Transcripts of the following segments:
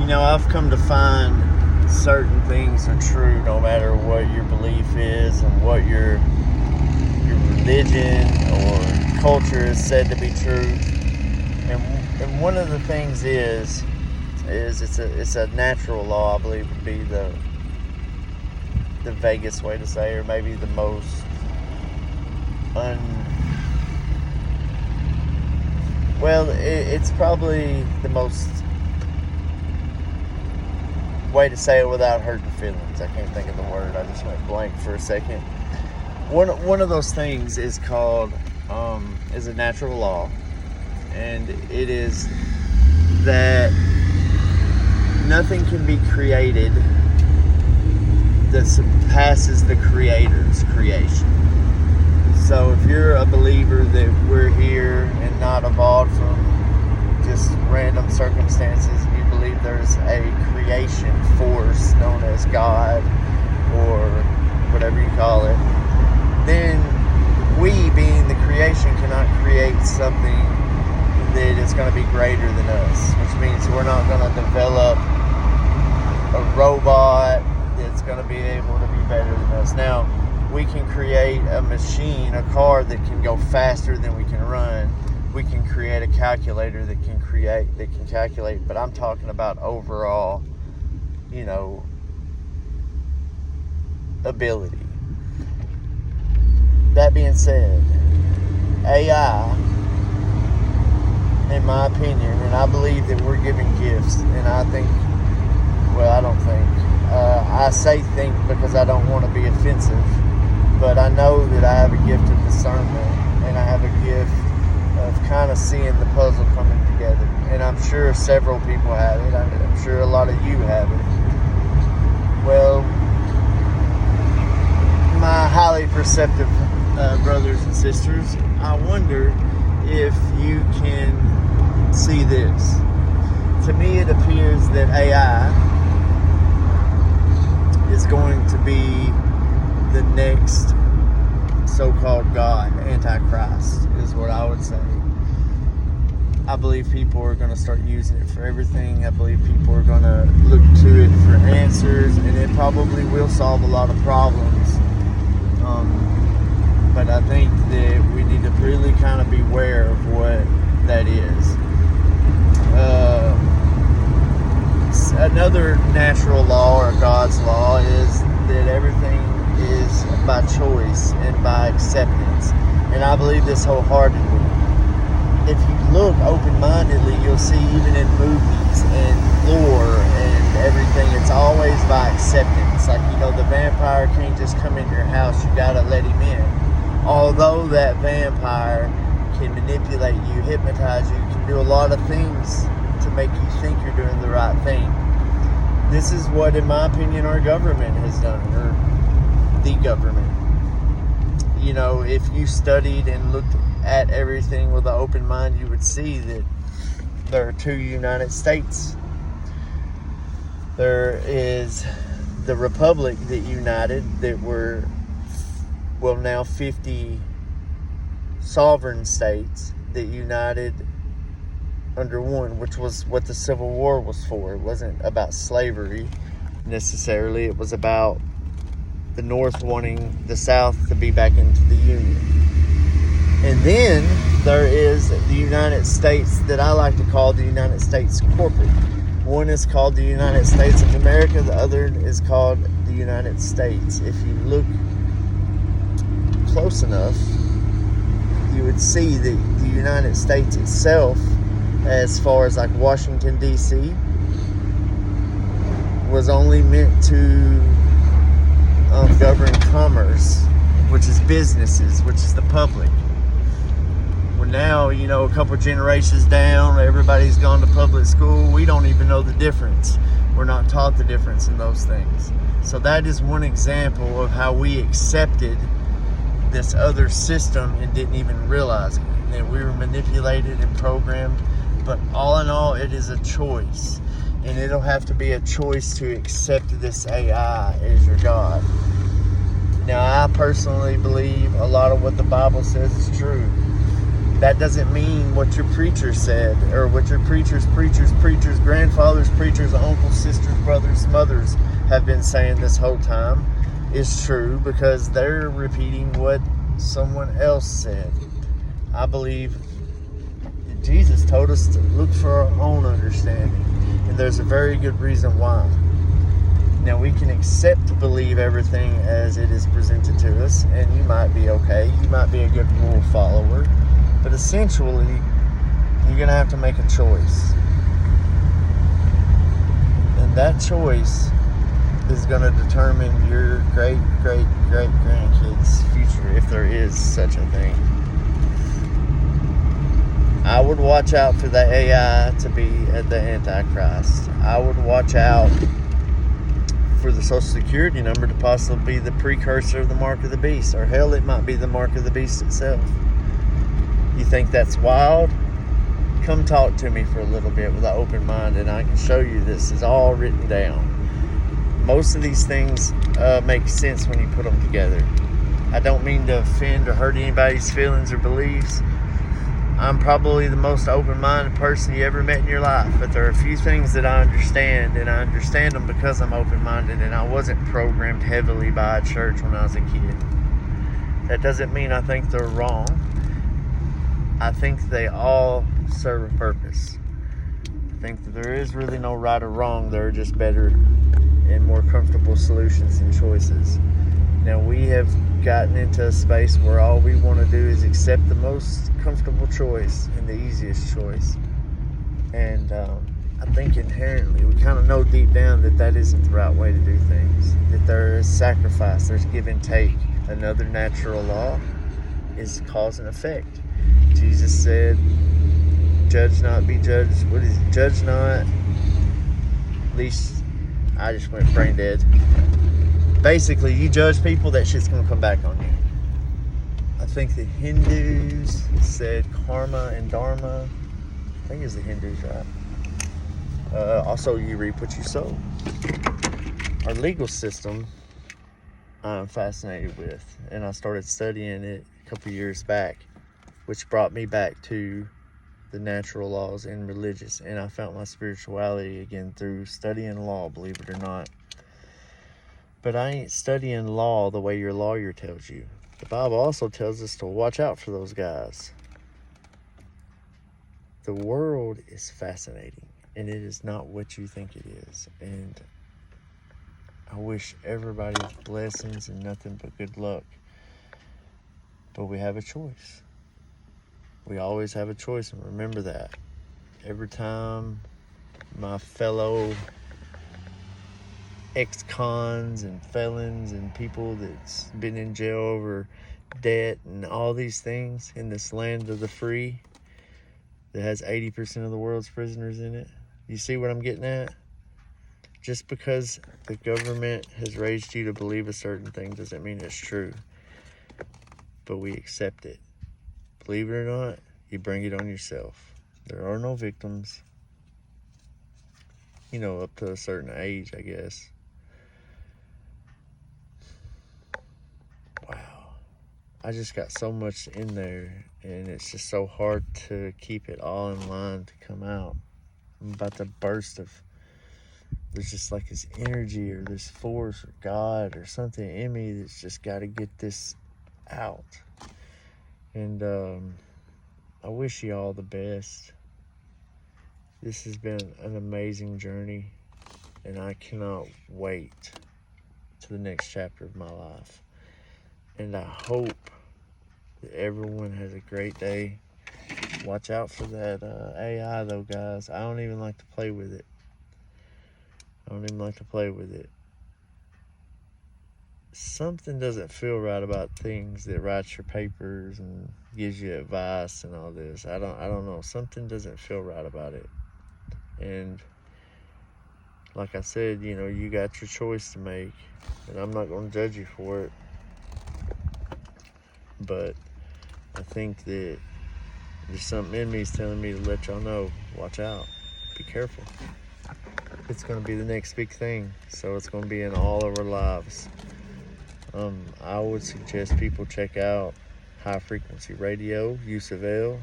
I've come to find certain things are true no matter what your belief is and what your religion or culture is said to be true. And one of the things is it's a natural law, I believe would be the vaguest way to say, or maybe the most it's probably the most way to say it without hurting feelings. I can't think of the word. I just went blank for a second. One of those things is called is a natural law, and it is that nothing can be created that surpasses the Creator's creation. So if you're a believer that we're here and not evolved from just random circumstances, you believe there's a creation force known as God or whatever you call it, then we, being the creation, cannot create something that is going to be greater than us, which means we're not going to develop a robot that's going to be able to be better than us. Now, we can create a machine, a car that can go faster than we can run. We can create a calculator that can calculate, but I'm talking about overall, ability. That being said, AI, in my opinion, and I believe that we're giving gifts, and I say think because I don't want to be offensive, but I know that I have a gift of discernment, and I have a gift of kind of seeing the puzzle coming together, and I'm sure several people have it. I'm sure a lot of you have it. Well, my highly perceptive brothers and sisters, I wonder if you can see this. To me, it appears that AI is going to be the next so-called God, Antichrist, is what I would say. I believe people are going to start using it for everything. I believe people are going to look to it for answers, and it probably will solve a lot of problems. But I think that we need to really kind of beware of what that is. Another natural law or God's law is that everything is by choice and by acceptance. And I believe this wholeheartedly. If you look open-mindedly, you'll see even in movies and lore and everything, it's always by acceptance. Like, the vampire can't just come in your house. You gotta let him in. Although that vampire can manipulate you, hypnotize you, can do a lot of things to make you think you're doing the right thing. This is what, in my opinion, our government has done, or the government. If you studied and looked at everything with an open mind, you would see that there are two United States. There is the Republic that united, that were, now 50 sovereign states that united under one, which was what the Civil War was for. It wasn't about slavery necessarily. It was about the North wanting the South to be back into the Union. And then there is the United States that I like to call the United States corporate. One is called the United States of America. The other is called the United States. If you look close enough, you would see that the United States itself, as far as like Washington, D.C., was only meant to govern commerce, which is businesses, which is the public. Well, now, a couple generations down, everybody's gone to public school. We don't even know the difference. We're not taught the difference in those things. So that is one example of how we accepted this other system and didn't even realize it. That we were manipulated and programmed. But all in all, it is a choice. And it'll have to be a choice to accept this AI as your God. Now, I personally believe a lot of what the Bible says is true. That doesn't mean what your preacher said, or what your preachers, grandfathers, preachers, uncles, sisters, brothers, mothers have been saying this whole time is true, because they're repeating what someone else said. I believe Jesus told us to look for our own understanding, and there's a very good reason why. Now, we can accept to believe everything as it is presented to us, and you might be okay. You might be a good rule follower. But essentially, you're going to have to make a choice. And that choice is going to determine your great-great-great-grandkids' future, if there is such a thing. I would watch out for the AI to be the Antichrist. I would watch out for the Social Security number to possibly be the precursor of the mark of the beast, or hell, it might be the mark of the beast itself. You think that's wild? Come talk to me for a little bit with an open mind, and I can show you this is all written down. Most of these things make sense when you put them together. I don't mean to offend or hurt anybody's feelings or beliefs. I'm probably the most open-minded person you ever met in your life, but there are a few things that I understand, and I understand them because I'm open-minded, and I wasn't programmed heavily by a church when I was a kid. That doesn't mean I think they're wrong. I think they all serve a purpose. I think that there is really no right or wrong. There are just better and more comfortable solutions and choices. Now, we have gotten into a space where all we want to do is accept the most comfortable choice and the easiest choice. And I think inherently we kind of know deep down that that isn't the right way to do things. That there is sacrifice, there's give and take. Another natural law is cause and effect. Jesus said, judge not, be judged. What is it? Judge not, least... I just went brain dead. Basically, you judge people, that shit's going to come back on you. I think the Hindus said karma and dharma. I think it's the Hindus, right? Also, you reap what you sow. Our legal system, I'm fascinated with, and I started studying it a couple years back, which brought me back to the natural laws and religious, and I found my spirituality again through studying law, believe it or not. But I ain't studying law the way your lawyer tells you. The Bible also tells us to watch out for those guys. The world is fascinating, and it is not what you think it is. And I wish everybody blessings and nothing but good luck. But we have a choice. We always have a choice, and remember that. Every time my fellow ex-cons and felons and people that's been in jail over debt and all these things in this land of the free that has 80% of the world's prisoners in it, you see what I'm getting at? Just because the government has raised you to believe a certain thing doesn't mean it's true. But we accept it. Believe it or not, you bring it on yourself. There are no victims. You know, up to a certain age, I guess. Wow. I just got so much in there, and it's just so hard to keep it all in line to come out. I'm about to burst of... There's just like this energy or this force or God or something in me that's just got to get this out. And I wish you all the best. This has been an amazing journey, and I cannot wait to the next chapter of my life. And I hope that everyone has a great day. Watch out for that AI though, guys. I don't even like to play with it. Something doesn't feel right about things that writes your papers and gives you advice and all this. I don't know. Something doesn't feel right about it. And like I said, you know, you got your choice to make, and I'm not going to judge you for it. But I think that there's something in me is telling me to let y'all know, watch out, be careful. It's going to be the next big thing, so it's going to be in all of our lives. I would suggest people check out high frequency radio, use of L.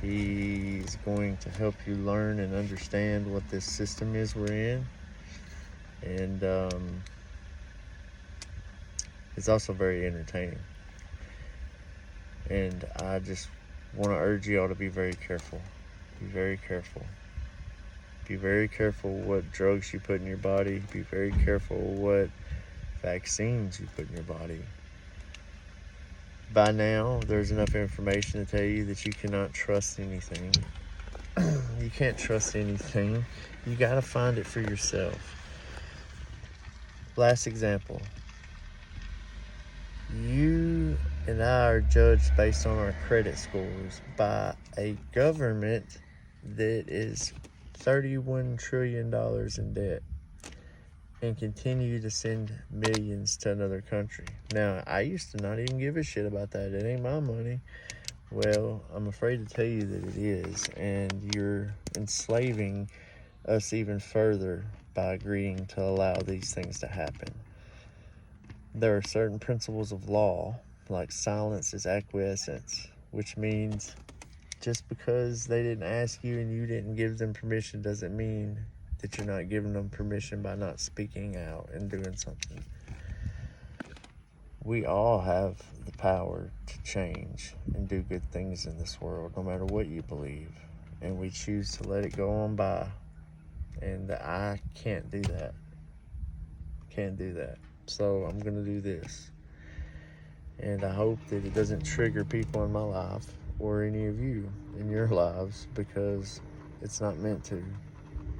He's going to help you learn and understand what this system is we're in. And it's also very entertaining. And I just want to urge you all to be very careful. Be very careful. Be very careful what drugs you put in your body. Be very careful what vaccines you put in your body. By now, there's enough information to tell you that you cannot trust anything. You can't trust anything. You got to find it for yourself. Last example. You and I are judged based on our credit scores by a government that is $31 trillion in debt and continue to send millions to another country. Now, I used to not even give a shit about that. It ain't my money. Well, I'm afraid to tell you that it is, and you're enslaving us even further by agreeing to allow these things to happen. There are certain principles of law, like silence is acquiescence, which means just because they didn't ask you and you didn't give them permission doesn't mean that you're not giving them permission by not speaking out and doing something. We all have the power to change and do good things in this world, no matter what you believe. And we choose to let it go on by. And I can't do that. Can't do that. So I'm going to do this. And I hope that it doesn't trigger people in my life or any of you in your lives, because it's not meant to.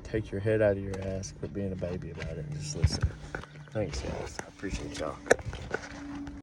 Take your head out of your ass, quit being a baby about it, and just listen. Thanks, guys. I appreciate y'all.